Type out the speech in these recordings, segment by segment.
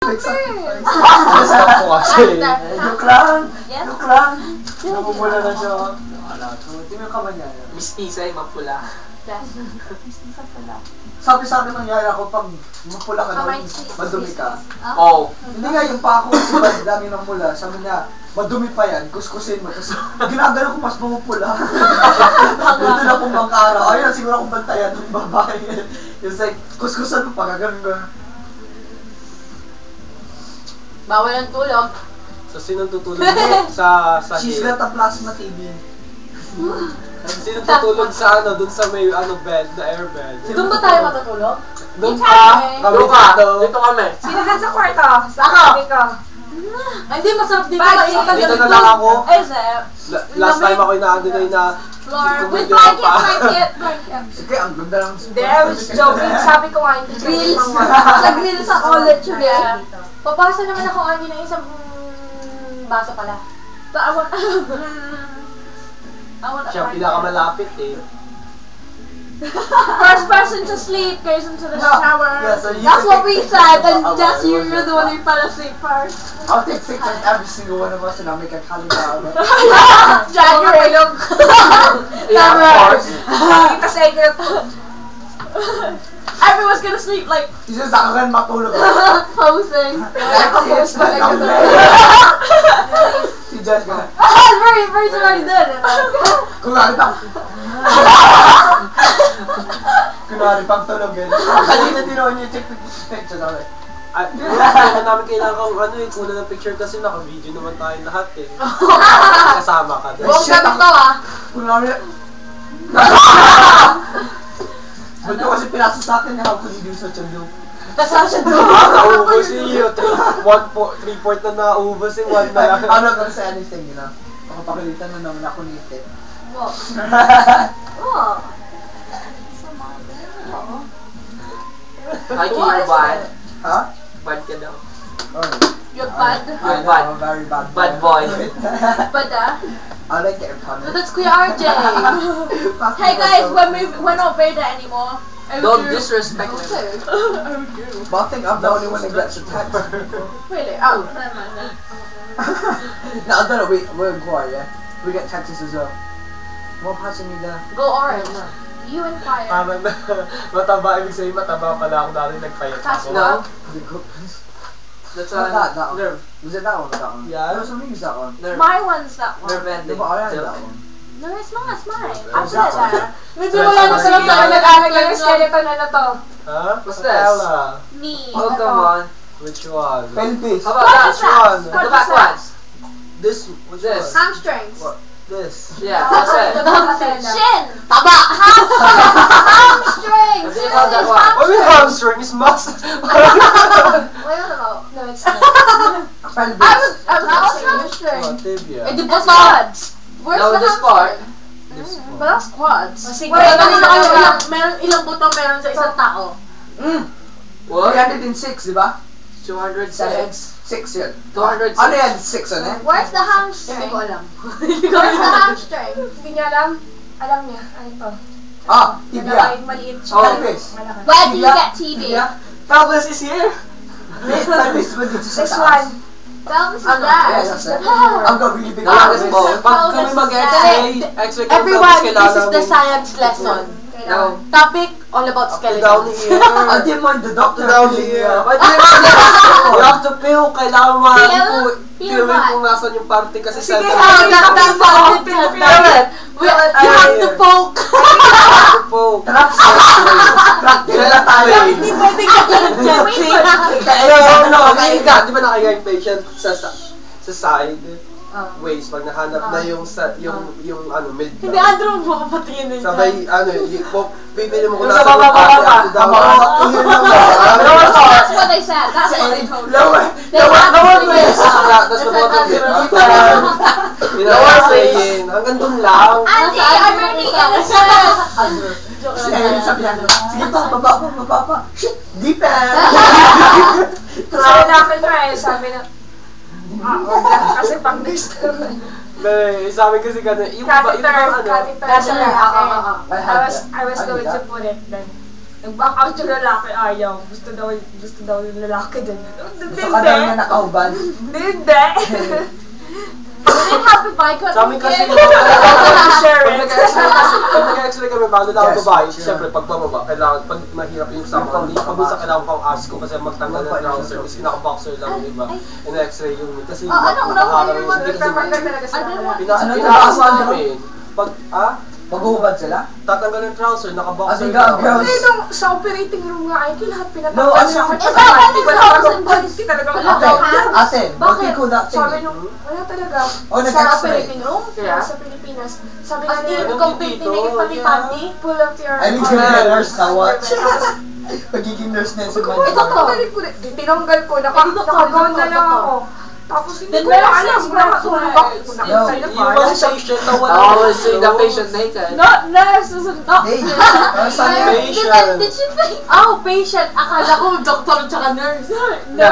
Stop po kasi. Look lang. Look lang. Namumula na siya. Tingnan ka man yan. Mistisa ay mapula. Mistisa pala. Sabi sa akin ng yaya ko, pag mapula ka doon, madumi ka. Oo. Hindi nga yung pa ako, si Bad lagi ng mula. Sabi niya, madumi pa yan, kuskusin mo. Tapos ginagano ko mas mamupula. Dito na pong bangkara. Ayun, siguro akong bantayan ng babae. Yung like, kuskusan mo pa, gagawin ko. Bawal ang tulog. So, sinong tutulog mo sa She's hill? got a plasma TV. Sinong tutulog sa ano, dun sa may ano bed, na airbed? Doon ba tayo matutulog? Doon Dito ka! kami. Doon ka! Dito kami! Sino dyan sa kwarto? Ako! Ikaw. Ay, hindi masarap dito. Dito na lang ako. Ay, sir. Last time ako inaano na Floor. With Tumigil ka blanket, pa. blanket. Sige, ang ganda lang. Hindi, I was joking. Sabi ko nga, hindi Grills. pwede Nag-grills ako literally. Papasa naman ako ani ng isang baso pala. I want a siya partner. pinakamalapit eh. First person to sleep goes into the shower. Yeah, so you That's can what take we said, and pictures. just you're the one who fell asleep first. I'll take pictures of every single one of us and I'll make a calendar. January. Yeah, of course. Kita sa inyo. Everyone's gonna sleep like Isa sa akin matulog. posing. That's it. Si Josh ka. Very, very already done it. Kunwari pang... Kunwari pang tulog yun. Kanina tinawa niyo yung picture namin. Kaya namin kailangan ano eh, kunan ng picture kasi naka-video naman tayo lahat eh. Kasama ka doon. Huwag kami to ah. Kunwari... Ba't ko kasi pinasa sa akin how could you do such a joke? Kasama siya doon. Naubos niyo, 3-4 na naubos yung 1 na lang. I'm not gonna say anything, you know? Makapakilitan na naman ako nite. What? Oh. Ay, you're bad. Ha? Bad ka daw. Oh. You're bad. You're I know, bad. I'm a very bad boy. Bad boy. Bad ah. I like getting punished. But that's Kuya RJ. Hey guys, we're not Veda anymore. Don't disrespect me. But I think I'm the only one that gets attacked. Really? Oh, never mind. No, I don't know, we're in choir, yeah? We get taxes as well. More passing me the... Go orange. You and fire. Mataba, ibig sabihin mataba pala ako dati nagpayat That's ako. no. The group. That's Not that one. nerve. Was it that one or that one? Yeah. There was something that one. Nerve. My one's that one. Nerve ending. No, but I had that one. No, it's not. It's mine. Nerve. I said that. Medyo wala na sila tayo nag-aaral ng skeleton na to. Huh? What's this? Ella. Me. Oh, come on. Which one? Pelvis. How about that? Which one? The back ones. This. Which This. one? Hamstrings. What? This. Yeah, that's it. Shin. Taba. Hamstrings. What do you call that one? What do you mean hamstring? It's muscle. Wait, no, it's not. Pelvis. I was hamstring. What? Tibia. It depends on. Where's No, the this part. hamstring? This one. But that's quads. Sige, Wait, ganun meron ilang buto meron sa isang tao. What? 306, di ba? 206. 6 yun. 206. Ano yan? 6 ano eh? Where's the hamstring? Hindi ko alam. Where's the hamstring? Hindi niya alam. Alam niya. Ano to? Ah, tibia. Maliit siya. Oh. Pelvis. Malaki. Where do you Tibia. get TB? Tibia. Pelvis is here. Pelvis ba dito sa This taas? one. Pelvis is Yeah, there. that's it. I've got really big The longest pelvis. bone. Pag kami mag-x-ray, x-ray ko Everyone, pelvis, this is the kailangan science lesson. No. Topic all about up to down skeletons. here. I didn't mind the doctor. Down here. But you have to feel, kailangan Feel feel what? kung nasan yung party kasi sa Oh, that's what we feel it. You have to poke. poke. Kailan tayo? Hindi pwede ka No, nakahiga. Di ba nakahiga yung patient sa side? Waist, pag nahanap na yung ano, mid Hindi, Andrew mo patingin din sabay, ano, pipili mo kung Yung sa nasa yung party baba. up to down. Yun lang ba? That's what they said. That's what they told me. Lower waist. That's the bottom bit. Lower saying, hanggang dun lang. Auntie, I'm already innocent. Sige, sabi niya, sige pa, baba pa. Shit, deeper. Sabi namin na eh. Sabi na, wag lang. Kasi pang next naman. Sa amin kasi gano'n, yung iba, Catheter. ano, Catheter. Catheter, I oo. was going to put it then. Nag-back out yung lalaki, ayaw. Gusto daw yung lalaki din. Gusto ka daw na nakahubad. Hindi. Then happy bike ko. Sa amin kasi, Share pag it. nag-x-ray kami, bago lang Yes, babae, sure. siyempre pag bumaba, kailangan, pag mahirap yung sa pang pag-isa kailangan pang ask ko kasi magtanggal ng trouser, kasi naka-boxer lang yung iba, in-x-ray yung kasi nakaharaw yung hindi kasi pinaasan namin, pag, Mag-uhubad sila? tatanggal yung trouser, naka-boxer Ate, girls. Hindi, nung sa operating room nga, ay lahat No, pinatapos ano siya. yung- Kasi Bakit? hindi ko Bakit? naman hindi talaga Ate, Bakit? bakit ko na Sabi nung, wala talaga. Oh, Sa nag-x-ray. operating room? Kaya sa Pilipinas, sabi nga Ang nila, hindi complete tinikit pati panty. pull up your... I need to be a nurse now, what? Pagiging nurse na si Ito totally ko. Tinanggal ko, nakagawa na lang ako. Tapos hindi The ko na nurse alam, is brought to nakatulog ako. us. Nakita niya yung pa. mga patient na wala. Oh, see the patient naked. Not nurse, is a doctor. Hey, saan yun? Patient. Did she say? Oh, patient. Akala ko doctor tsaka nurse. No.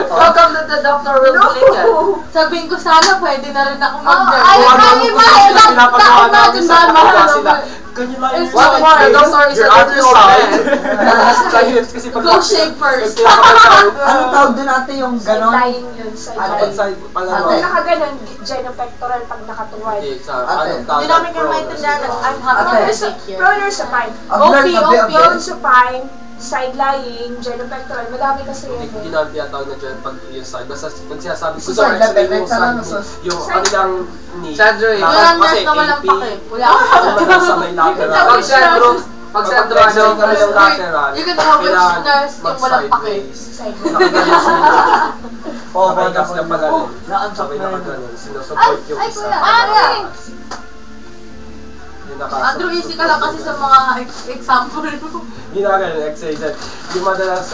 How come that the doctor will be naked? Sabihin ko sana pwede na rin ako Kung mag-nurse. ano sila pinapagawa namin sa pagkagawa sila. Can you lie What more? The doctor is Your a other doctor. side. Kasi pag Go shave first. Ano tawag din natin yung ganon? Line yun, Pag sideline. side, pag Ate. ano. Pag nakaganon, genopectoral pag nakatuwad. Hindi, sa Ate. anong tawag? Hindi namin kayo maintindihan. I'm happy Ate. to take here. Proner supine. I've learned a bit of Prone this. supine, side lying, genopectoral. Madami kasi yun. Hindi namin tinatawag na dyan pag yung side. Basta pag sinasabi ko Sa side, x-ray level, yung sana, side, sa- yung kanilang knee. Sandro, Wala Kasi nurse na walang AP, pake. Wala Wala sa may lateral. Pag Sandro, pag Sandro, Pag x-ray ano? ka yung lateral, You can always kailangan nurse yung walang pake. mag-sideways. Nakaganon sila. Oo, Nakaigas na pala Oh, rin. na-unsuck Sabay na yun. nakaganon. Sinusupport yung isa. Yung naka- Andrew, easy ka lang kasi sa mga example mo. Ginagawa yung exercise. Yung madalas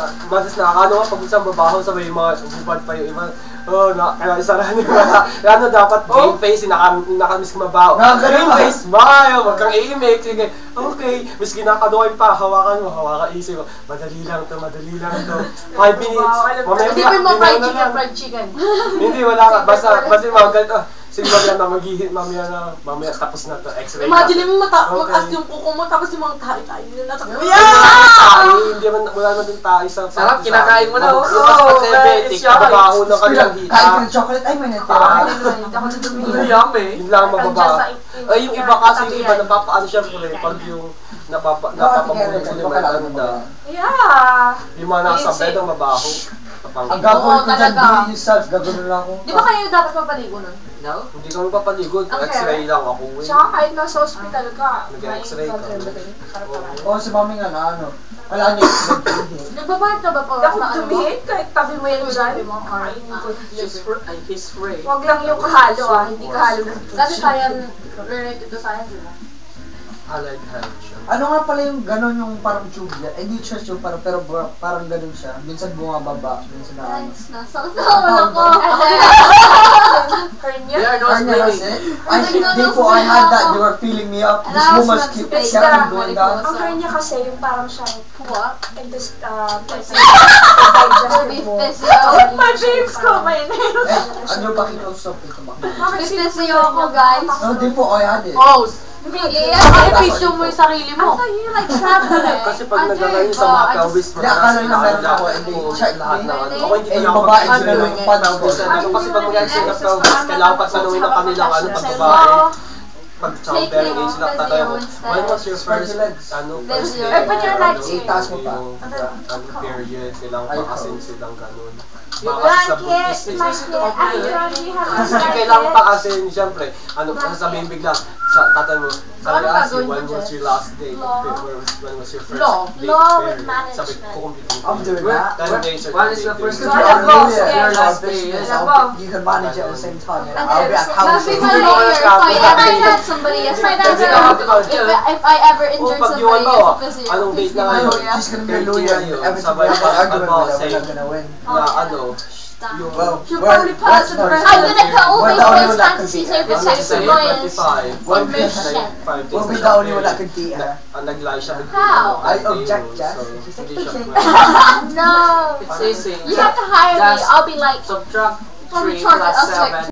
nakakano nga pag isang babaho sabay yung mga bubad pa yung iba. Kaya isa rin yung ano dapat game face, nakamiss ka mabaho. Game face, smile, wag kang imik. Sige, okay. Miski nakakaduhin pa, hawakan isip mo. Madali lang to. 5 minutes. Mamaya Hindi mo yung fried chicken. Hindi, wala ka. Basta mga ganito. Sige, mamaya tapos na to. X-ray Imagine mo Okay. mataas yung kuko mo tapos yung mga tayo nila. Hindi man, wala naman din tayo sa... Sarap, kinakain mo na, oh. Kasi pag diabetic, mababaho na ka ng hita. Kain ka ng chocolate, ay may natira. Yummy. Yun lang mababaho. Ay, yung iba kasi, yung iba napapaano siya pag yung napapamulong ko yung matanda. Yeah. Yung mga nasa bed ang mabaho. Ang Oo, gagawin ko dyan, talaga. be yourself, gagawin lang ako. Di ba kayo dapat mapaligo nun? No? Hindi kami papaligod, Okay. x-ray lang ako. Tsaka kahit nasa hospital ka, Nag-x-ray ka. Oo, si mami nga na ano. Wala niya yung Nagbabayad ka ba pa? Ako dumihit kahit tabi mo yan dyan. He's free. Huwag lang yung kahalo hindi kahalo ng Kasi science, related to science, di ba? Allied health siya. Ano nga pala yung ganon yung parang tube yan? Eh, di church yung parang, pero parang ganon siya. Minsan bumababa, minsan na ano. Nasaktan ako. hernia. They are no Hernia splitting. kasi? I think before I had that, you were feeling me up. This woman's keep Yeah. doing that. Ang hernia kasi yung parang siyang What? digestive mo. My dreams ko, my nails. Eh, ano ba kinausap ito ba? Business niyo ako, guys. No, di po, I had it. Oh, really? Benepisyo mo yung sarili mo. You like traveling. Kasi pag naglalagay sa mga pelvis, Hindi, akala na meron ako, hindi. Check lahat me. na ano. Ako hindi Eh, ko yung na babae, mag-x-ray sila ng yung pants ko. Kasi pag mag-x-ray ng pelvis, kailangan pa tanungin ng kanilang ano, pag babae. Pag childbearing age sila, tatayo ko. When was your first, first day? Open your legs. Itaas mo pa. Yung period, kailangan pakasin silang ganun. You Baka sa like buntis it, nila. I actually have a Kasi kailangan pakasin, siyempre, sasabihin bigla, tatay mo, sabi kasi, when was your last date? When was your first date? Law with Sabi, kukumpitin. I'm doing that. 10 days or When is the first Because time? you're Yes. a Your lawyer, last day, yes. you can manage it at the same time. I'll be at Nothing house. my lawyer. If I ever had somebody as my Kasi if I ever injured pag yung somebody ano, as a physician, anong please date be na my ngayon? lawyer. She's gonna be a lawyer. Every time Sabay we have an argument ano, with her, say, we're not gonna win. na ano, yung Well, She'll probably pass it around. I'm I'm gonna cut all We're my the only voice one that can fantasies beat are her. protect Say, civilians. 25. We'll One be- week, like, 5 days We'll be na the only siya one that can beat her. nag-lie siya. How? I object, Jess. So, hindi siya No. It's easy. You have to hire me. Just I'll be like, subtract from 3 chocolate, plus I'll 7.